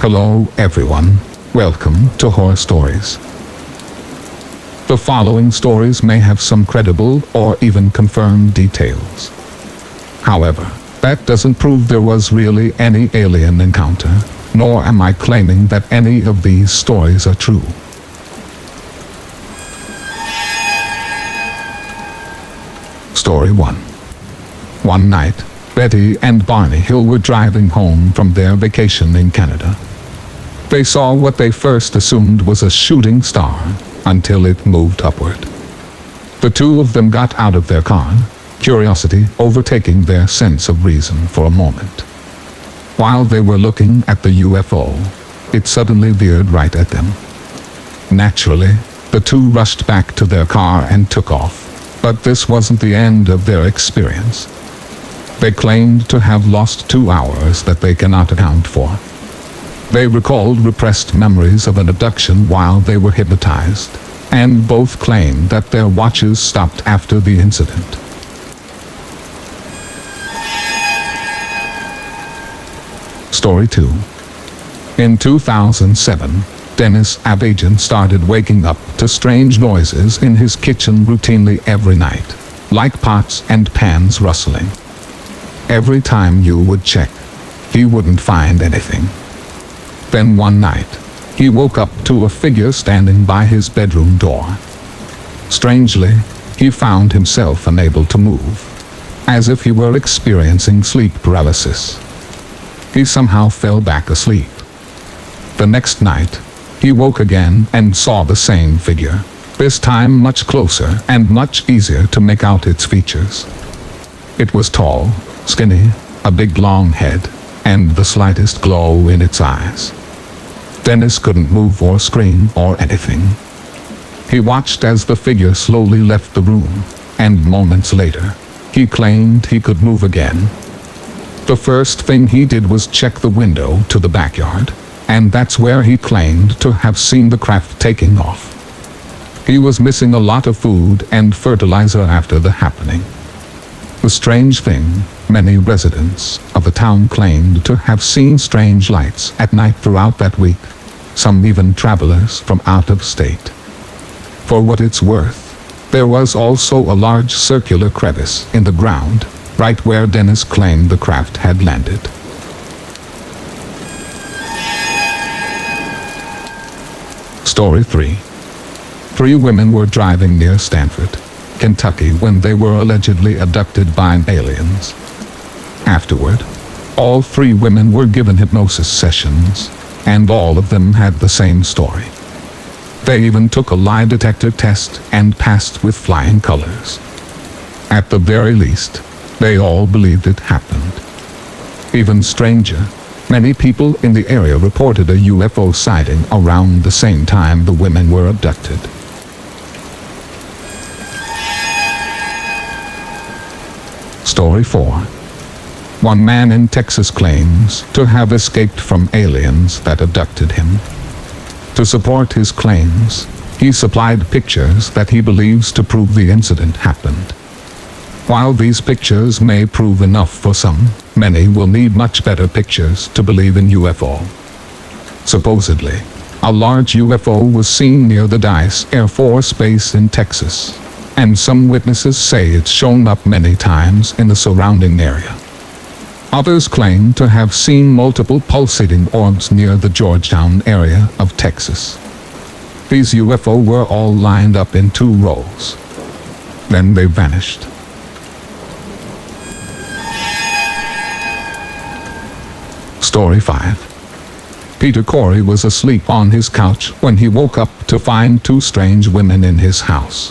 Hello everyone, welcome to Horror Stories. The following stories may have some credible or even confirmed details. However, that doesn't prove there was really any alien encounter, nor am I claiming that any of these stories are true. Story 1. One night, Betty and Barney Hill were driving home from their vacation in Canada. They saw what they first assumed was a shooting star until it moved upward. The two of them got out of their car, curiosity overtaking their sense of reason for a moment. While they were looking at the UFO, it suddenly veered right at them. Naturally, the two rushed back to their car and took off, but this wasn't the end of their experience. They claimed to have lost 2 hours that they cannot account for. They recalled repressed memories of an abduction while they were hypnotized, and both claimed that their watches stopped after the incident. Story 2. In 2007, Dennis Avajan started waking up to strange noises in his kitchen routinely every night, like pots and pans rustling. Every time you would check, he wouldn't find anything. Then one night, he woke up to a figure standing by his bedroom door. Strangely, he found himself unable to move, as if he were experiencing sleep paralysis. He somehow fell back asleep. The next night, he woke again and saw the same figure, this time much closer and much easier to make out its features. It was tall, skinny, a big long head, and the slightest glow in its eyes. Dennis couldn't move or scream or anything. He watched as the figure slowly left the room, and moments later, he claimed he could move again. The first thing he did was check the window to the backyard, and that's where he claimed to have seen the craft taking off. He was missing a lot of food and fertilizer after the happening. The strange thing, many residents of the town claimed to have seen strange lights at night throughout that week, some even travelers from out of state. For what it's worth, there was also a large circular crevice in the ground, right where Dennis claimed the craft had landed. Story 3. 3 women were driving near Stanford, Kentucky when they were allegedly abducted by aliens. Afterward, all 3 women were given hypnosis sessions, and all of them had the same story. They even took a lie detector test and passed with flying colors. At the very least, they all believed it happened. Even stranger, many people in the area reported a UFO sighting around the same time the women were abducted. Story 4. One man in Texas claims to have escaped from aliens that abducted him. To support his claims, he supplied pictures that he believes to prove the incident happened. While these pictures may prove enough for some, many will need much better pictures to believe in UFO. Supposedly, a large UFO was seen near the Dice Air Force Base in Texas, and some witnesses say it's shown up many times in the surrounding area. Others claim to have seen multiple pulsating orbs near the Georgetown area of Texas. These UFO were all lined up in 2 rows. Then they vanished. Story 5. Peter Corey was asleep on his couch when he woke up to find 2 strange women in his house.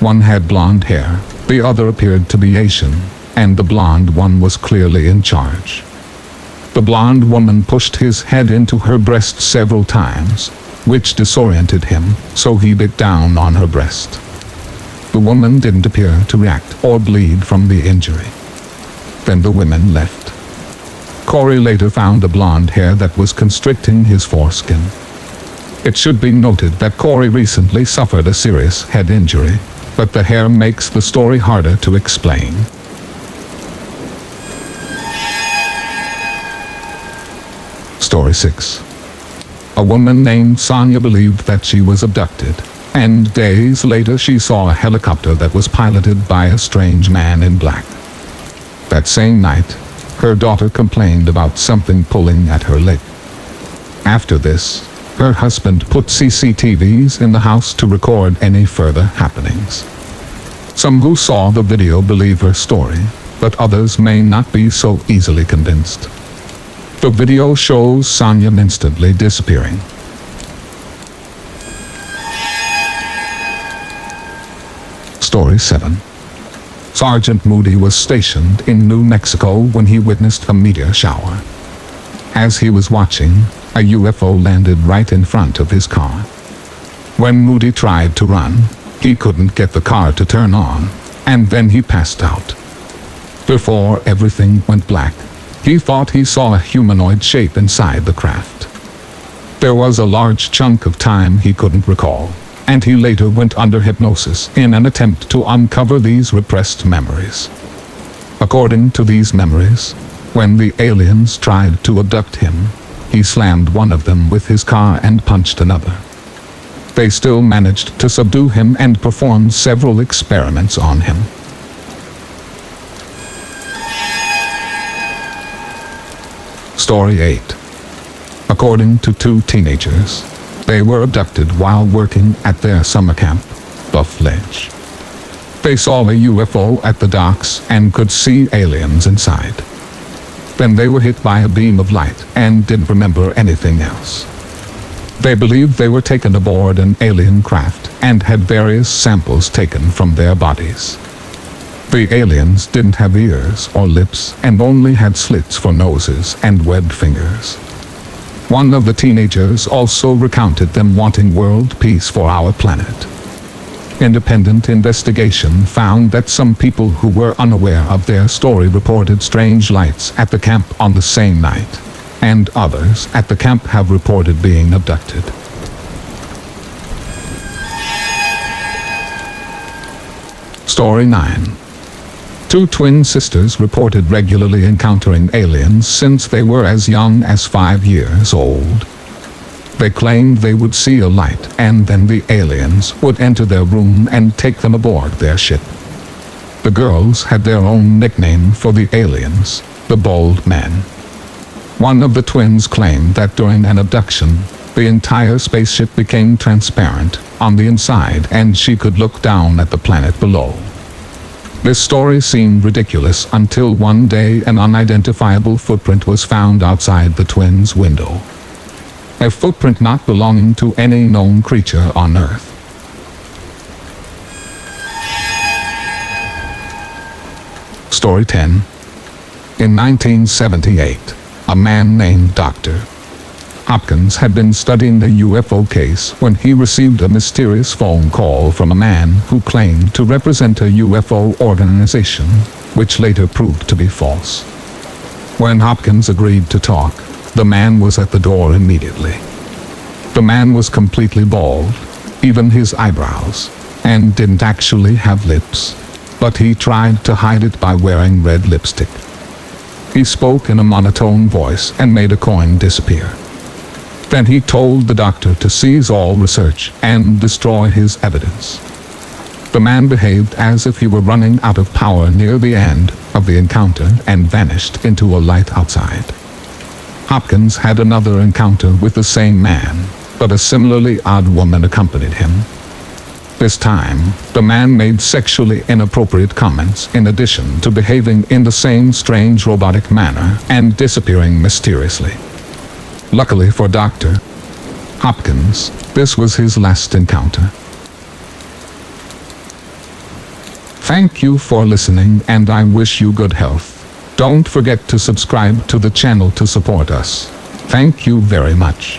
One had blonde hair, the other appeared to be Asian, and the blonde one was clearly in charge. The blonde woman pushed his head into her breast several times, which disoriented him, so he bit down on her breast. The woman didn't appear to react or bleed from the injury. Then the women left. Corey later found a blonde hair that was constricting his foreskin. It should be noted that Corey recently suffered a serious head injury, but the hair makes the story harder to explain. Story 6. A woman named Sonia believed that she was abducted, and days later she saw a helicopter that was piloted by a strange man in black. That same night, her daughter complained about something pulling at her leg. After this, her husband put CCTVs in the house to record any further happenings. Some who saw the video believe her story, but others may not be so easily convinced. The video shows Sonia instantly disappearing. Story 7. Sergeant Moody was stationed in New Mexico when he witnessed a meteor shower. As he was watching, a UFO landed right in front of his car. When Moody tried to run, he couldn't get the car to turn on, and then he passed out. Before everything went black, he thought he saw a humanoid shape inside the craft. There was a large chunk of time he couldn't recall, and he later went under hypnosis in an attempt to uncover these repressed memories. According to these memories, when the aliens tried to abduct him, he slammed one of them with his car and punched another. They still managed to subdue him and performed several experiments on him. Story 8. According to two teenagers, they were abducted while working at their summer camp, Buff Ledge. They saw a UFO at the docks and could see aliens inside. Then they were hit by a beam of light and didn't remember anything else. They believed they were taken aboard an alien craft and had various samples taken from their bodies. The aliens didn't have ears or lips and only had slits for noses and webbed fingers. One of the teenagers also recounted them wanting world peace for our planet. Independent investigation found that some people who were unaware of their story reported strange lights at the camp on the same night, and others at the camp have reported being abducted. Story 9. Two twin sisters reported regularly encountering aliens since they were as young as 5 years old. They claimed they would see a light and then the aliens would enter their room and take them aboard their ship. The girls had their own nickname for the aliens, the Bold Men. One of the twins claimed that during an abduction, the entire spaceship became transparent on the inside and she could look down at the planet below. This story seemed ridiculous until one day an unidentifiable footprint was found outside the twins' window. A footprint not belonging to any known creature on Earth. Story 10. In 1978, a man named Dr. Hopkins had been studying the UFO case when he received a mysterious phone call from a man who claimed to represent a UFO organization, which later proved to be false. When Hopkins agreed to talk, the man was at the door immediately. The man was completely bald, even his eyebrows, and didn't actually have lips, but he tried to hide it by wearing red lipstick. He spoke in a monotone voice and made a coin disappear. Then he told the doctor to seize all research and destroy his evidence. The man behaved as if he were running out of power near the end of the encounter and vanished into a light outside. Hopkins had another encounter with the same man, but a similarly odd woman accompanied him. This time, the man made sexually inappropriate comments in addition to behaving in the same strange robotic manner and disappearing mysteriously. Luckily for Dr. Hopkins, this was his last encounter. Thank you for listening and I wish you good health. Don't forget to subscribe to the channel to support us. Thank you very much.